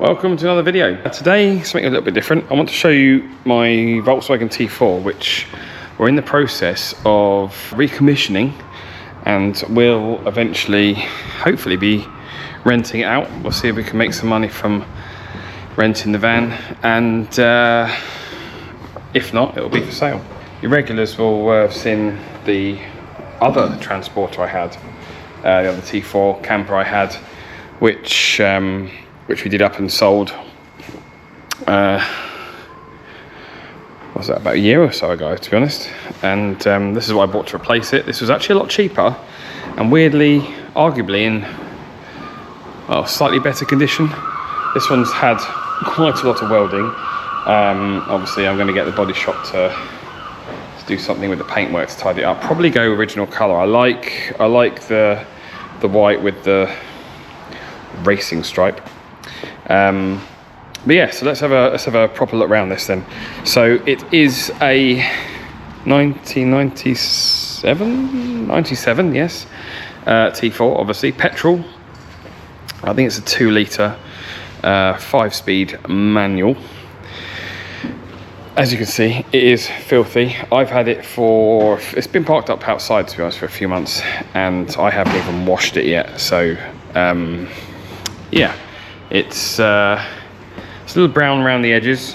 Welcome to another video. Today, something a little bit different. I want to show you my Volkswagen T4, which we're in the process of recommissioning and will eventually, hopefully, be renting it out. We'll see if we can make some money from renting the van, and if not, it'll be for sale. Your regulars will have seen the other transporter I had, the other T4 camper I had, which we did up and sold. Was that about a year or so ago, to be honest? And this is what I bought to replace it. This was actually a lot cheaper, and weirdly, arguably in slightly better condition. This one's had quite a lot of welding. Obviously, I'm going to get the body shop to do something with the paintwork to tidy it up. Probably go original colour. I like the white with the racing stripe. But yeah, so let's have a proper look around this then. So it is a 1997, yes, T4, obviously petrol. I think it's a 2 litre 5-speed manual. As you can see, it is filthy. I've had it it's been parked up outside, to be honest, for a few months, and I haven't even washed it yet. So yeah, it's a little brown around the edges,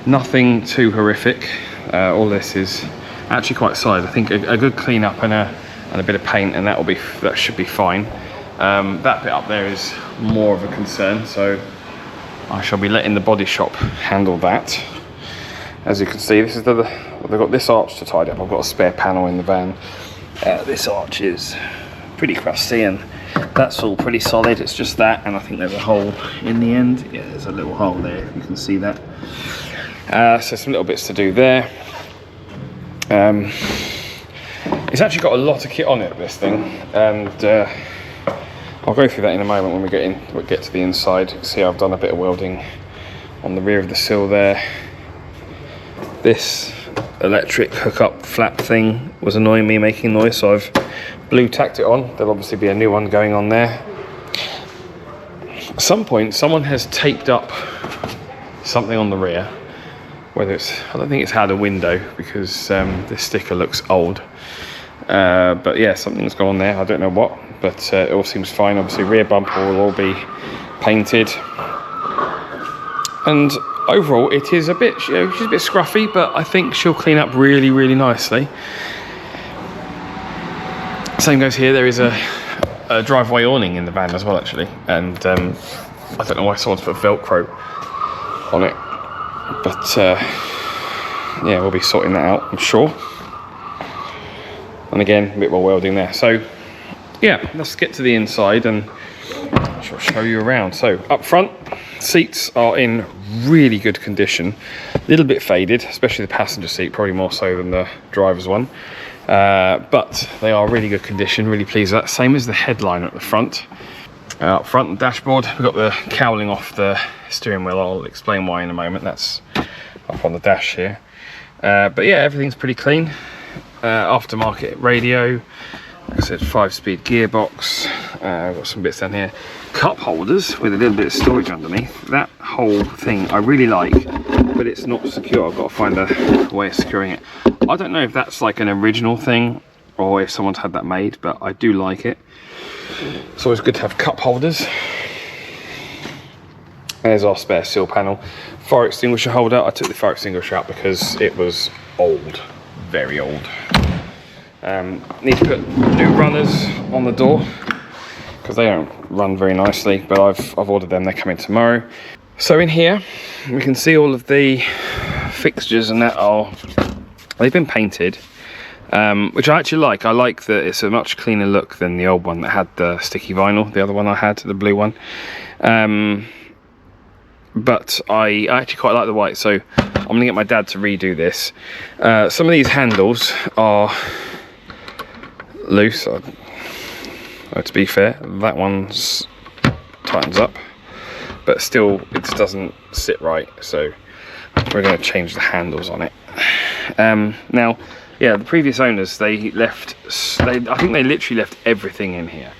nothing too horrific. All this is actually quite solid. I think a good clean up and a bit of paint, and that should be fine. That bit up there is more of a concern, so I shall be letting the body shop handle that. As you can see, this is they've got this arch to tidy up. I've got a spare panel in the van. This arch is pretty crusty, and that's all pretty solid. It's just that, and I think there's a hole in the end. Yeah, there's a little hole there, you can see that. So some little bits to do there. It's actually got a lot of kit on it, this thing, and I'll go through that in a moment when we get to the inside. You can see I've done a bit of welding on the rear of the sill there. This electric hookup flap thing was annoying me, making noise, so I've blue tacked it on. There'll obviously be a new one going on there. At some point, someone has taped up something on the rear. I don't think it's had a window, because this sticker looks old. But yeah, something's gone on there. I don't know what, but it all seems fine. Obviously, rear bumper will all be painted. And overall, it is a bit, she's a bit scruffy, but I think she'll clean up really, really nicely. Same goes here. There is a driveway awning in the van as well, actually, and I don't know why someone's put Velcro on it, but yeah, we'll be sorting that out, I'm sure. And again, a bit more welding there. So yeah, let's get to the inside and I shall show you around. So up front, seats are in really good condition. A little bit faded, especially the passenger seat, probably more so than the driver's one. But they are really good condition, really pleased with that. Same as the headliner at the front. Up front, the dashboard, we've got the cowling off the steering wheel. I'll explain why in a moment. That's up on the dash here. But yeah, everything's pretty clean. Aftermarket radio, like I said, 5-speed gearbox. I've got some bits down here. Cup holders with a little bit of storage underneath. That whole thing I really like, but it's not secure. I've got to find a way of securing it. I don't know if that's like an original thing or if someone's had that made, but I do like it. It's always good to have cup holders. There's our spare seal panel. Fire extinguisher holder. I took the fire extinguisher out because it was old, very old. Need to put new runners on the door because they don't run very nicely, but I've ordered them. They're coming tomorrow. So in here we can see all of the fixtures, and they've been painted, which I actually like. I like that it's a much cleaner look than the old one that had the sticky vinyl, the other one I had, the blue one. But I actually quite like the white, so I'm gonna get my dad to redo this. Some of these handles are loose. To be fair, that one's tightens up, but still it doesn't sit right, so we're going to change the handles on it. Now, yeah, the previous owners, I think they literally left everything in here.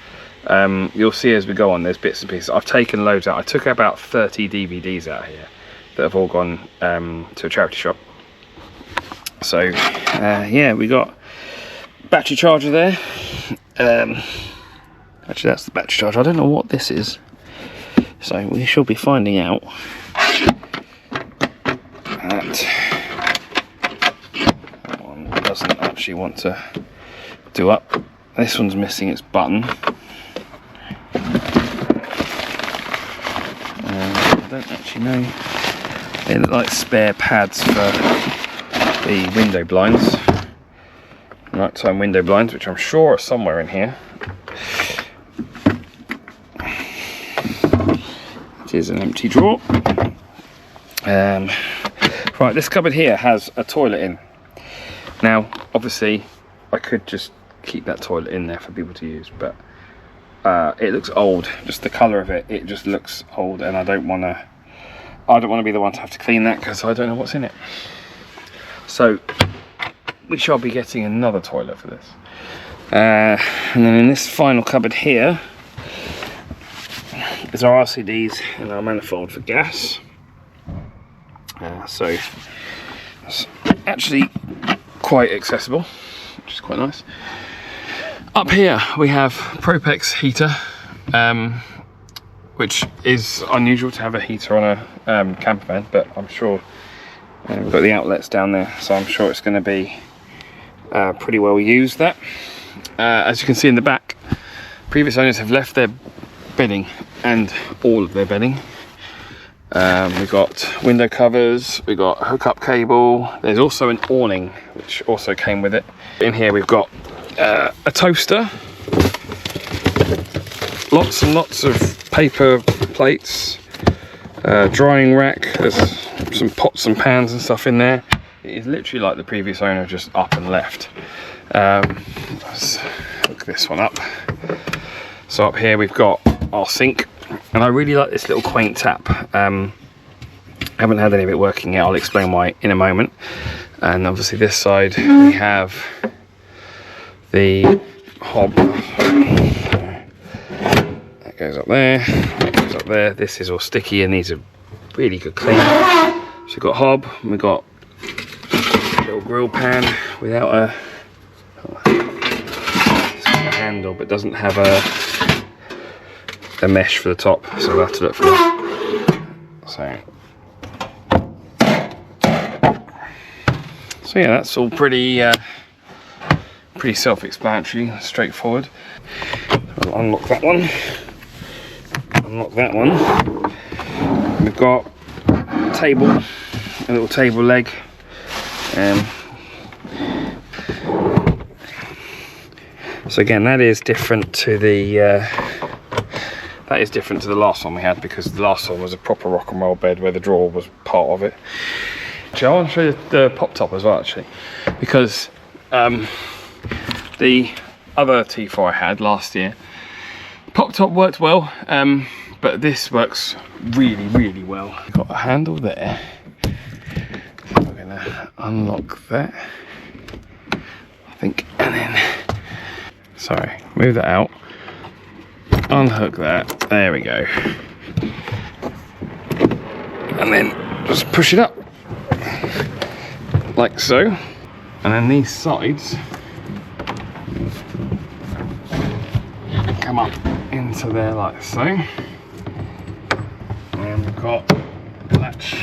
You'll see as we go on, there's bits and pieces. I've taken loads out. I took about 30 DVDs out here that have all gone to a charity shop. So yeah, we got battery charger there. Actually, that's the battery charger. I don't know what this is, so we shall be finding out. That one doesn't actually want to do up. This one's missing its button. I don't actually know. They look like spare pads for the window blinds, nighttime window blinds, which I'm sure are somewhere in here. It is an empty drawer. Right, this cupboard here has a toilet in. Now, obviously, I could just keep that toilet in there for people to use, but it looks old. Just the colour of it, it just looks old, and I don't want to be the one to have to clean that because I don't know what's in it. So we shall be getting another toilet for this. And then in this final cupboard here is our RCDs and our manifold for gas. So it's actually quite accessible, which is quite nice. Up here we have Propex heater, which is unusual to have a heater on a campervan, but I'm sure we've got the outlets down there, so I'm sure it's going to be pretty well used. That, as you can see in the back, previous owners have left their bedding, and all of their bedding. We've got window covers, we've got hookup cable, there's also an awning which also came with it. In here we've got a toaster, lots and lots of paper plates, drying rack, there's some pots and pans and stuff in there. It is literally like the previous owner just up and left. Let's hook this one up. So up here we've got our sink, and I really like this little quaint tap. I haven't had any of it working yet, I'll explain why in a moment. And obviously this side we have the hob. That goes up there, that goes up there. This is all sticky and needs a really good clean. So we've got hob, and we've got a little grill pan without a handle, but doesn't have a mesh for the top, so we'll have to look for that. So yeah, that's all pretty self-explanatory, straightforward. I'll unlock that one. Unlock that one. We've got a table, a little table leg. So again, that is different to the last one we had, because the last one was a proper rock and roll bed where the drawer was part of it. Actually, I want to show you the pop top as well, actually, because the other T4 I had last year, pop top worked well, but this works really, really well. We've got a handle there, so we're going to unlock that, I think, and then, sorry, move that out, unhook that, there we go, and then just push it up like so, and then these sides come up into there like so, and we've got a latch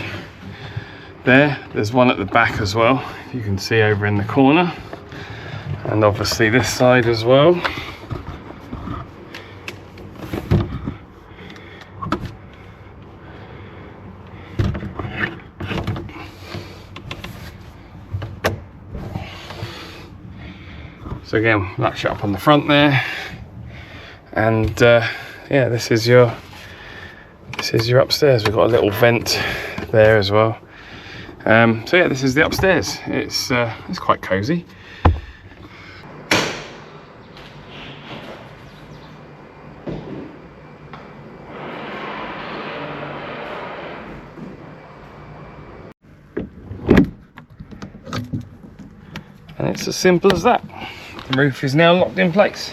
there. There's one at the back as well, you can see over in the corner, and obviously this side as well. So again, latch it up on the front there, and yeah, this is your upstairs. We've got a little vent there as well. So yeah, this is the upstairs. It's quite cozy. And it's as simple as that. The roof is now locked in place.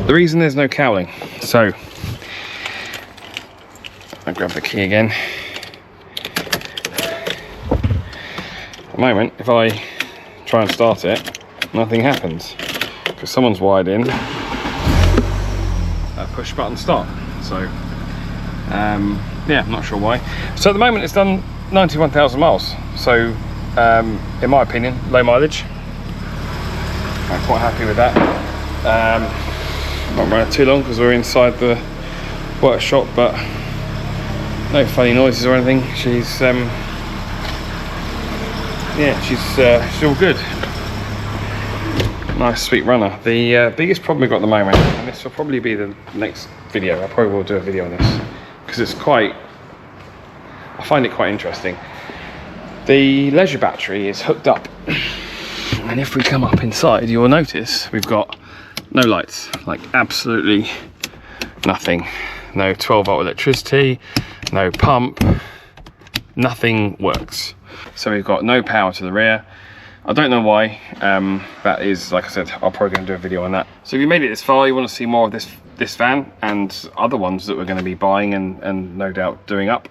The reason there's no cowling, so I'll grab the key again. At the moment, if I try and start it, nothing happens because someone's wired in a push button start. So yeah, I'm not sure why. So at the moment it's done 91,000 miles, so in my opinion, low mileage. I'm quite happy with that. Not run it too long because we're inside the workshop, but no funny noises or anything. She's yeah, she's all good. Nice sweet runner. The biggest problem we've got at the moment, and this will probably be the next video, I probably will do a video on this because it's quite, I find it quite interesting. The leisure battery is hooked up, and if we come up inside, you will notice we've got no lights, like absolutely nothing. No 12-volt electricity, no pump, nothing works. So we've got no power to the rear. I don't know why. That is, like I said, I'll probably going to do a video on that. So if you made it this far, you want to see more of this van and other ones that we're going to be buying and no doubt doing up,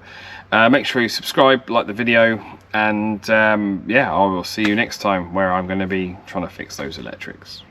make sure you subscribe, like the video, and yeah, I will see you next time where I'm going to be trying to fix those electrics.